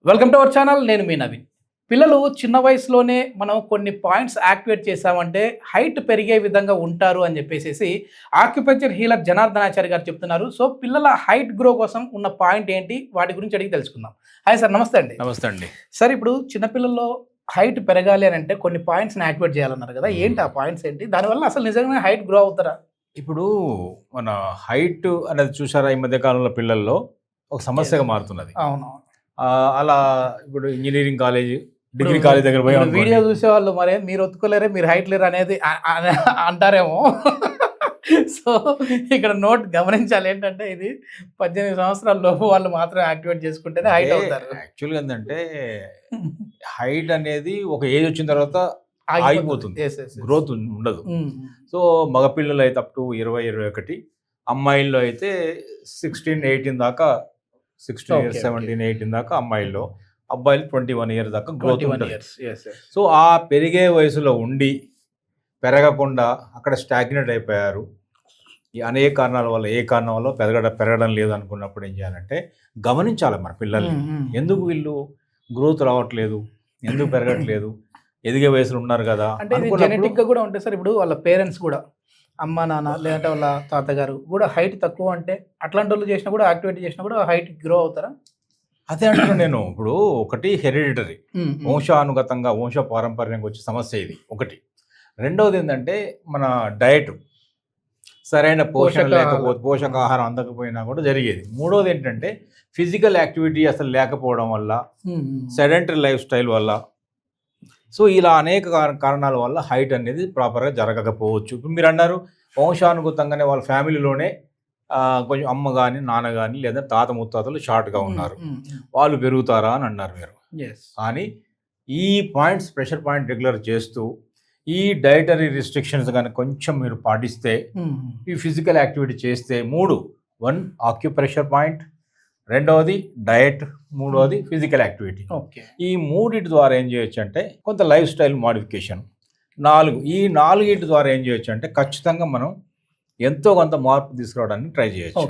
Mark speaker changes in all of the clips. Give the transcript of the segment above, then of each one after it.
Speaker 1: Welcome to our channel. నేను మీ నవీన్. పిల్లలు చిన్న వయసులోనే మనం కొన్ని పాయింట్స్ యాక్టివేట్ చేసామంటే హైట్ పెరిగే విధంగా ఉంటారు అని చెప్పేసి ఆక్యుపంచర్ హీలర్ జనార్దనాచారి గారు చెప్తున్నారు. సో పిల్లల హైట్ గ్రో కోసం ఉన్న పాయింట్ ఏంటి, వాటి గురించి అడిగి తెలుసుకుందాం. హాయ్ సార్, నమస్తే అండి.
Speaker 2: నమస్తే అండి.
Speaker 1: సార్, ఇప్పుడు చిన్నపిల్లల్లో హైట్ పెరగాలి అని అంటే కొన్ని పాయింట్స్ని యాక్టివేట్ చేయాలన్నారు కదా, ఏంటి ఆ పాయింట్స్ ఏంటి, దానివల్ల అసలు నిజంగా హైట్ గ్రో అవుతారా?
Speaker 2: ఇప్పుడు మన హైట్ అనేది చూసారా, ఈ మధ్య కాలంలో పిల్లల్లో ఒక సమస్యగా మారుతున్నది.
Speaker 1: అవును.
Speaker 2: అలా ఇప్పుడు ఇంజనీరింగ్ కాలేజ్, డిగ్రీ కాలేజ్ దగ్గర పోయి
Speaker 1: వీడియో చూసేవాళ్ళు మరే మీరు ఒత్తుకోలేరే, మీరు హైట్ లేరు అనేది అంటారేమో. సో ఇక్కడ నోట్ గమనించాలి ఏంటంటే, ఇది 18 సంవత్సరాల లోపు వాళ్ళు మాత్రం యాక్టివేట్ చేసుకుంటేనే హైట్ అవుతారు.
Speaker 2: యాక్చువల్గా ఏంటంటే హైట్ అనేది ఒక ఏజ్ వచ్చిన తర్వాత ఆగిపోతుంది, గ్రోత్ ఉండదు. సో మగపిల్లలు అయితే అప్ టు 20-21, అమ్మాయిల్లో అయితే 16-18 దాకా, 16 years 17-18 దాకా అమ్మాయిల్లో, అబ్బాయిలు 21 years దాకా గ్రోత్ ఉంటుంది. సో ఆ పెరిగే వయసులో ఉండి పెరగకుండా అక్కడ స్టాగ్నేట్ అయిపోయారు. ఈ అనేక కారణాల వల్ల, ఏ కారణం వల్ల పెరగడం లేదు అనుకున్నప్పుడు ఏం చేయాలంటే గమనించాలి మన పిల్లల్ని. ఎందుకు వీళ్ళు గ్రోత్ రావట్లేదు, ఎందుకు పెరగట్లేదు, ఎదిగే వయసులో ఉన్నారు కదా
Speaker 1: అంటే జెనెటిక్ గా కూడా ఉంటాయి సార్. ఇప్పుడు వాళ్ళ పేరెంట్స్ కూడా, అమ్మ నాన్న లేదంటే వాళ్ళ తాతగారు కూడా హైట్ తక్కువ అంటే అట్లాంటి వాళ్ళు చేసినా కూడా, యాక్టివిటీ చేసినా కూడా హైట్ గ్రో అవుతారా?
Speaker 2: అదే అంటున్నాను నేను. ఇప్పుడు ఒకటి హెరిడిటరీ, వంశానుగతంగా వంశపారంపర్యంగా వచ్చే సమస్య ఇది ఒకటి. రెండవది ఏంటంటే మన డయట్, సరైన పోషణ లేకపోతే, పోషకాహారం అందకపోయినా కూడా జరిగేది. మూడవది ఏంటంటే ఫిజికల్ యాక్టివిటీ అసలు లేకపోవడం వల్ల, సెడెంటరీ లైఫ్ స్టైల్ వల్ల. సో ఇలా అనేక కారణాల వల్ల హైట్ అనేది ప్రాపర్గా జరగకపోవచ్చు. ఇప్పుడు మీరు అన్నారు వంశానుగతంగానే వాళ్ళ ఫ్యామిలీలోనే కొంచెం అమ్మ కానీ నాన్న కానీ లేదా తాత ముత్తాతలు షార్ట్గా ఉన్నారు, వాళ్ళు పెరుగుతారా అని అన్నారు మీరు. కానీ ఈ పాయింట్స్, ప్రెషర్ పాయింట్ రెగ్యులర్ చేస్తూ ఈ డైటరీ రిస్ట్రిక్షన్స్ కానీ కొంచెం మీరు పాటిస్తే, ఈ ఫిజికల్ యాక్టివిటీ చేస్తే, 1 ఆక్యుప్రెషర్ పాయింట్, రెండవది డయట్, మూడవది ఫిజికల్ యాక్టివిటీ. ఈ మూడింటి ద్వారా ఏం చేయొచ్చు అంటే కొంత లైఫ్ స్టైల్ మోడిఫికేషన్. 4 ఈ 4 ద్వారా ఏం చేయొచ్చు అంటే ఖచ్చితంగా మనం ఎంతో కొంత మార్పు తీసుకురావడానికి ట్రై చేయొచ్చు.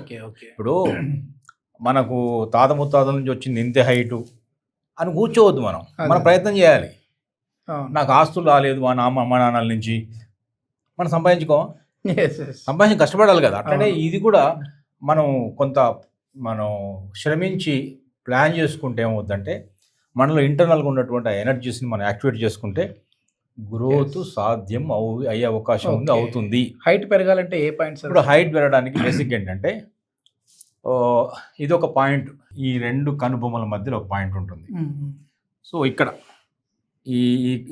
Speaker 2: ఇప్పుడు మనకు తాత ముత్తాతల నుంచి వచ్చింది ఇంతే హైటు అని కూర్చోవద్దు, మనం ప్రయత్నం చేయాలి. నాకు ఆస్తులు రాలేదు మా నాన్నల నుంచి, మనం సంపాదించి కష్టపడాలి కదా. అట్లనే ఇది కూడా మనం శ్రమించి ప్లాన్ చేసుకుంటే ఏమవుతుందంటే, మనలో ఇంటర్నల్గా ఉన్నటువంటి ఎనర్జీస్ని మనం యాక్టివేట్ చేసుకుంటే గ్రోత్ సాధ్యం అయ్యే అవకాశం ఉంది, అవుతుంది.
Speaker 1: హైట్ పెరగాలంటే ఏ పాయింట్స్?
Speaker 2: ఇప్పుడు హైట్ పెరగడానికి బేసిక్ ఏంటంటే, ఇది ఒక పాయింట్, ఈ 2 కనుబొమ్మల మధ్యలో ఒక పాయింట్ ఉంటుంది. సో ఇక్కడ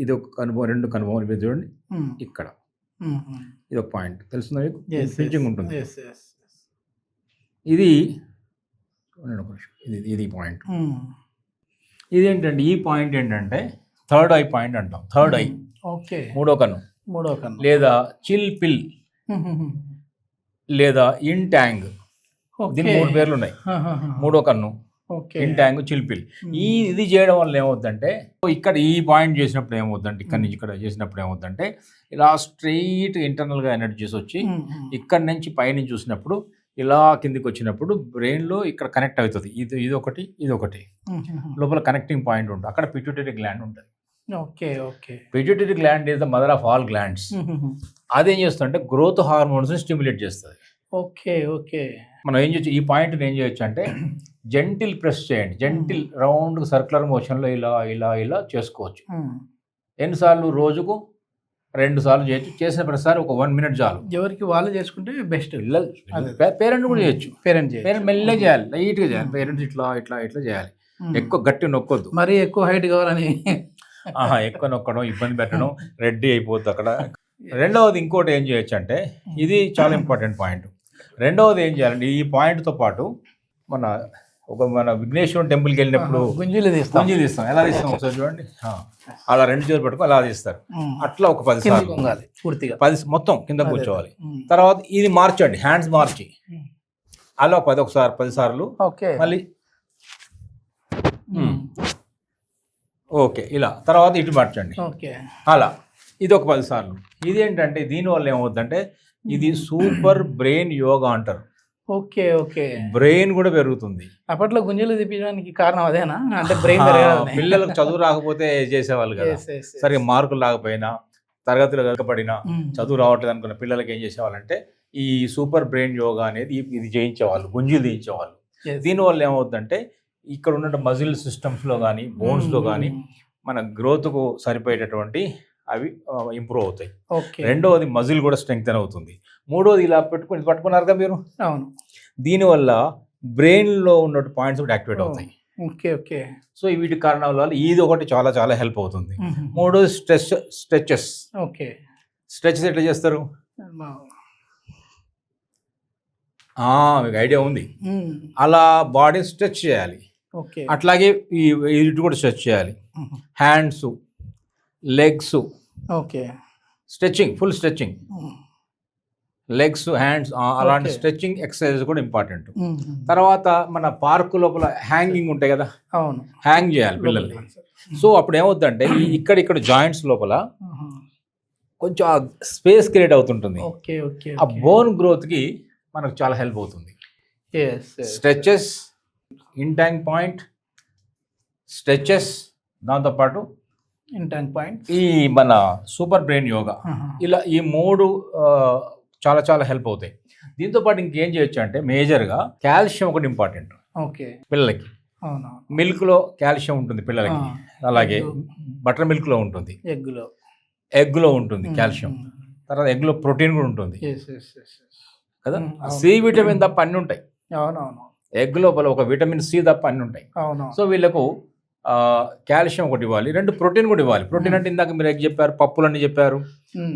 Speaker 2: ఇది ఒక కనుబొమ్మ, 2 కనుబొమ్మల మీద చూడండి, ఇక్కడ ఇది ఒక పాయింట్ తెలుస్తుందా మీకు? ఫించింగ్ ఉంటుంది. ఇది పాయింట్. ఇదేంటంటే ఈ పాయింట్ ఏంటంటే థర్డ్ ఐ పాయింట్ అంటాం. థర్డ్ ఐ, మూడో కన్ను లేదా చిల్ పిల్ లేదా ఇన్ ట్యాంగ్, దీనికి 3 పేర్లు ఉన్నాయి. మూడో కన్ను, ఇన్ ట్యాంగ్, చిల్ పిల్. ఇది చేయడం వల్ల ఏమవుతుందంటే, ఇక్కడ ఈ పాయింట్ చేసినప్పుడు ఏమవుతుందంటే, ఇక్కడ నుంచి ఇక్కడ చేసినప్పుడు ఏమవుతుందంటే, ఇలా స్ట్రెయిట్ ఇంటర్నల్గా ఎనర్జీస్ వచ్చి ఇక్కడ నుంచి పైనుంచి చూసినప్పుడు ఇలా కిందికి వచ్చినప్పుడు బ్రెయిన్లో ఇక్కడ కనెక్ట్ అవుతుంది. ఇది ఒకటి లోపల కనెక్టింగ్ పాయింట్ ఉంటుంది. అక్కడ పిట్యూటరీ గ్లాండ్ ఉంటుంది. Pituitary gland is the mother of all glands. అదేం చేస్తుందంటే గ్రోత్ హార్మోన్స్ని స్టిమ్యులేట్ చేస్తుంది. మనం ఏం చేయొచ్చు, ఈ పాయింట్ని ఏం చేయొచ్చు అంటే జెంటిల్ ప్రెస్ చేయండి. జెంటిల్ రౌండ్ సర్క్యులర్ మోషన్లో ఇలా చేసుకోవచ్చు. ఎన్నిసార్లు? రోజుకు 2 సార్లు చేయొచ్చు. చేసిన ప్రతిసారి ఒక 1 minute చాలు.
Speaker 1: ఎవరికి వాళ్ళు చేసుకుంటే బెస్ట్.
Speaker 2: పేరెంట్ కూడా చేయొచ్చు. పేరెంట్ మెల్లగా చేయాలి, లైట్గా చేయాలి. పేరెంట్స్ ఇట్లా చేయాలి. ఎక్కువ గట్టి నొక్కొద్దు,
Speaker 1: మరీ ఎక్కువ హైట్ కావాలని
Speaker 2: ఎక్కువ నొక్కడం, ఇబ్బంది పెట్టడం, రెడ్డి అయిపోద్ది అక్కడ. రెండవది ఇంకోటి ఏం చేయొచ్చు అంటే, ఇది చాలా ఇంపార్టెంట్ పాయింట్. రెండవది ఏం చేయాలంటే, ఈ పాయింట్తో పాటు మన విఘ్నేశ్వరం టెంపుల్కి వెళ్ళినప్పుడు గుంజీలు తీస్తాం. ఎలా తీస్తాం ఒకసారి చూడండి. అలా 2 చేతులు పట్టుకొని అలా తీస్తారు. అట్లా ఒక 10 సార్లు పూర్తిగా 10 మొత్తం కింద కూర్చోవాలి. తర్వాత ఇది మార్చండి, హ్యాండ్స్ మార్చి అలా 10 సార్లు మళ్ళీ ఓకే ఇలా. తర్వాత ఇటు మార్చండి అలా, ఇది ఒక 10 సార్లు. ఇది ఏంటంటే దీనివల్ల ఏమవుతుందంటే, ఇది సూపర్ బ్రెయిన్ యోగా అంటారు.
Speaker 1: Okay okay.
Speaker 2: బ్రెయిన్ కూడా పెరుగుతుంది.
Speaker 1: అప్పట్లో గుంజలు తిప్పడానికి కారణం అదేనా? అంటే బ్రెయిన్ పెరగాలని.
Speaker 2: పిల్లలకు చదువు రాకపోతే చేసేవాళ్ళు కదా,
Speaker 1: Yes, yes, yes.
Speaker 2: సరిగ్గా మార్కులు రాకపోయినా, తరగతిలో వెనకబడినా,
Speaker 1: Mm.
Speaker 2: చదువు రావట్లేదు అనుకున్న పిల్లలకి ఏం చేసేవాళ్ళంటే ఈ సూపర్ బ్రెయిన్ యోగా అనేది ఇది చేయించేవాళ్ళు, గుంజీలు తీయించేవాళ్ళు.
Speaker 1: Yes.
Speaker 2: దీనివల్ల ఏమవుతుందంటే ఇక్కడ ఉన్న మజిల్ సిస్టమ్స్లో కానీ బోన్స్లో కానీ మన గ్రోత్కు సరిపోయేటటువంటి అవి ఇంప్రూవ్ అవుతాయి.
Speaker 1: ఓకే.
Speaker 2: రెండవది మజిల్ కూడా స్ట్రెంగ్తన్ అవుతుంది. మూడవది ఇలా పట్టుకున్నారుగా మీరు,
Speaker 1: అవును.
Speaker 2: దీనివల్ల బ్రెయిన్లో ఉన్న పాయింట్స్ కూడా యాక్టివేట్ అవుతాయి.
Speaker 1: Okay okay.
Speaker 2: సో వీటి కారణాల వల్ల ఇది ఒకటి చాలా చాలా హెల్ప్ అవుతుంది. మూడోది స్ట్రెచెస్.
Speaker 1: ఓకే.
Speaker 2: స్ట్రెచెస్ ఎట్లా చేస్తారు? మీకు ఐడియా ఉంది. అలా బాడీని స్ట్రెచ్ చేయాలి.
Speaker 1: ఓకే.
Speaker 2: అట్లాగే ఇటు కూడా స్ట్రెచ్ చేయాలి. Hands, legs,
Speaker 1: okay.
Speaker 2: Stretching, full stretching, legs, hands, అలాంటి
Speaker 1: Okay.
Speaker 2: స్ట్రెచ్చింగ్ ఎక్సర్సైజ్ కూడా ఇంపార్టెంట్. తర్వాత మన పార్క్ లోపల హ్యాంగింగ్ ఉంటాయి కదా,
Speaker 1: అవును,
Speaker 2: హ్యాంగ్ చేయాలి పిల్లల్ని. సో అప్పుడు ఏమవుతుందంటే ఇక్కడ జాయింట్స్ లోపల కొంచెం స్పేస్ క్రియేట్ అవుతుంటుంది.
Speaker 1: Okay okay.
Speaker 2: ఆ బోన్ గ్రోత్కి మనకు చాలా హెల్ప్ అవుతుంది. స్ట్రెచెస్, ఇంటాంగ్ పాయింట్, స్ట్రెచెస్, దాంతోపాటు
Speaker 1: ఇంటాంగ్ పాయింట్,
Speaker 2: ఈ మన సూపర్ బ్రెయిన్ యోగా, ఇలా ఈ మూడు చాలా చాలా హెల్ప్ అవుతాయి. దీంతో పాటు ఇంకేం చేయొచ్చు అంటే మేజర్గా కాల్షియం ఒకటి ఇంపార్టెంట్
Speaker 1: ఓకే
Speaker 2: పిల్లలకి.
Speaker 1: అవును.
Speaker 2: మిల్క్లో కాల్షియం ఉంటుంది పిల్లలకి, అలాగే బటర్ మిల్క్లో ఉంటుంది, ఎగ్లో ఉంటుంది కాల్షియం, తర్వాత ఎగ్లో ప్రోటీన్ కూడా ఉంటుంది కదా. సి విటమిన్ తప్ప అన్నీ ఉంటాయి.
Speaker 1: అవునవును.
Speaker 2: ఎగ్ లోపల ఒక విటమిన్ సి తప్ప అన్నీ ఉంటాయి.
Speaker 1: అవును.
Speaker 2: సో వీళ్ళకు కాల్షియం ఒకటి ఇవ్వాలి, రెండు ప్రోటీన్ కూడా ఇవ్వాలి. ప్రోటీన్ అంటే ఇందాక మీరు ఎగ్ చెప్పారు, పప్పులన్నీ చెప్పారు,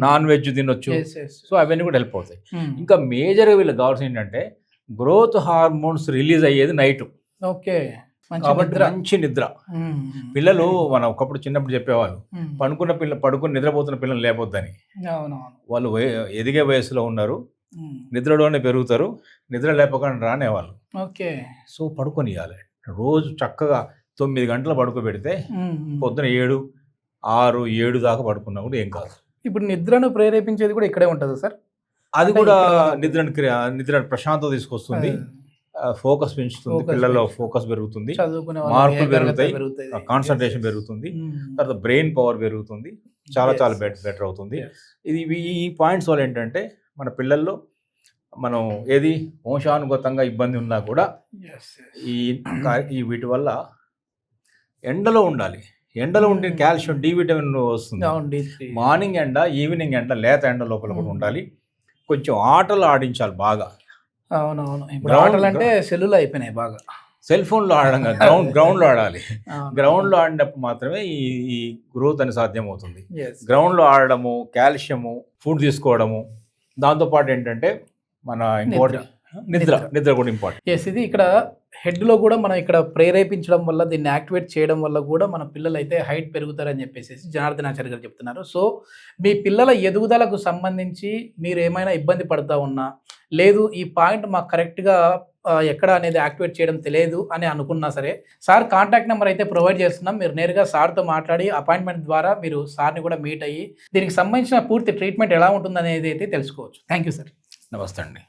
Speaker 2: నాన్ వెజ్ తినొచ్చు. సో అవన్నీ కూడా హెల్ప్ అవుతాయి. ఇంకా మేజర్గా వీళ్ళకి కావాల్సింది ఏంటంటే గ్రోత్ హార్మోన్స్ రిలీజ్ అయ్యేది నైట్.
Speaker 1: ఓకే.
Speaker 2: కాబట్టి మంచి నిద్ర. పిల్లలు మనం ఒకప్పుడు చిన్నప్పుడు చెప్పేవాళ్ళు పడుకుని నిద్రపోతున్న పిల్లలు లేపొద్దని. వాళ్ళు ఎదిగే వయసులో ఉన్నారు, నిద్రలోనే పెరుగుతారు, నిద్ర లేపకుండా రానేవాళ్ళు.
Speaker 1: ఓకే.
Speaker 2: సో పడుకొని ఇవ్వాలి. రోజు చక్కగా 9 గంటలు పడుకోబెడితే పొద్దున 7, 6, 7 దాకా పడుకున్నా కూడా ఏం కాదు.
Speaker 1: ఇప్పుడు నిద్రను ప్రేరేపించేది కూడా ఇక్కడే ఉంటుంది సార్.
Speaker 2: అది కూడా నిద్ర ప్రశాంతత తీసుకొస్తుంది, ఫోకస్ పెంచుతుంది, పిల్లల్లో ఫోకస్ పెరుగుతుంది, మార్కులు పెరుగుతాయి, కాన్సన్ట్రేషన్ పెరుగుతుంది, తర్వాత బ్రెయిన్ పవర్ పెరుగుతుంది, చాలా చాలా బెటర్ అవుతుంది. ఈ పాయింట్స్ వల్ల ఏంటంటే మన పిల్లల్లో మనం ఏది వంశానుగతంగా ఇబ్బంది ఉన్నా కూడా ఈ వీటి వల్ల ఎండలో ఉండాలి. ఎండలో ఉంటే కాల్షియం, డి విటమిన్ వస్తుంది. మార్నింగ్ ఎండ, ఈవినింగ్ ఎండ, లేత ఎండ లోపల కూడా ఉండాలి. కొంచెం ఆటలు ఆడించాలి బాగా.
Speaker 1: అవునవును. ఇప్పుడు ఆటలు అంటే సెల్లులు అయిపోయినాయి బాగా.
Speaker 2: సెల్ ఫోన్లో ఆడడం గ్రౌండ్లో ఆడాలి. గ్రౌండ్లో ఆడినప్పుడు మాత్రమే ఈ గ్రోత్ అని సాధ్యం అవుతుంది. గ్రౌండ్లో ఆడడము, కాల్షియము, ఫుడ్ తీసుకోవడము, దాంతోపాటు ఏంటంటే మన ఇంకోటి నిద్ర కూడా ఇంపార్టెంట్.
Speaker 1: ఇది ఇక్కడ హెడ్లో కూడా మనం ఇక్కడ ప్రేరేపించడం వల్ల, దీన్ని యాక్టివేట్ చేయడం వల్ల కూడా మన పిల్లలు అయితే హైట్ పెరుగుతారని చెప్పేసి జనార్దనాచార్య గారు చెప్తున్నారు. సో మీ పిల్లల ఎదుగుదలకు సంబంధించి మీరు ఏమైనా ఇబ్బంది పడుతూ ఉన్నా, లేదు ఈ పాయింట్ మాకు కరెక్ట్గా ఎక్కడ అనేది యాక్టివేట్ చేయడం తెలియదు అని అనుకున్నా సరే, సార్ కాంటాక్ట్ నెంబర్ అయితే ప్రొవైడ్ చేస్తున్నాం. మీరు నేరుగా సార్తో మాట్లాడి అపాయింట్మెంట్ ద్వారా మీరు సార్ని కూడా మీట్ అయ్యి దీనికి సంబంధించిన పూర్తి ట్రీట్మెంట్ ఎలా ఉంటుంది అనేది అయితే తెలుసుకోవచ్చు. Thank you sir.
Speaker 2: నమస్తే అండి.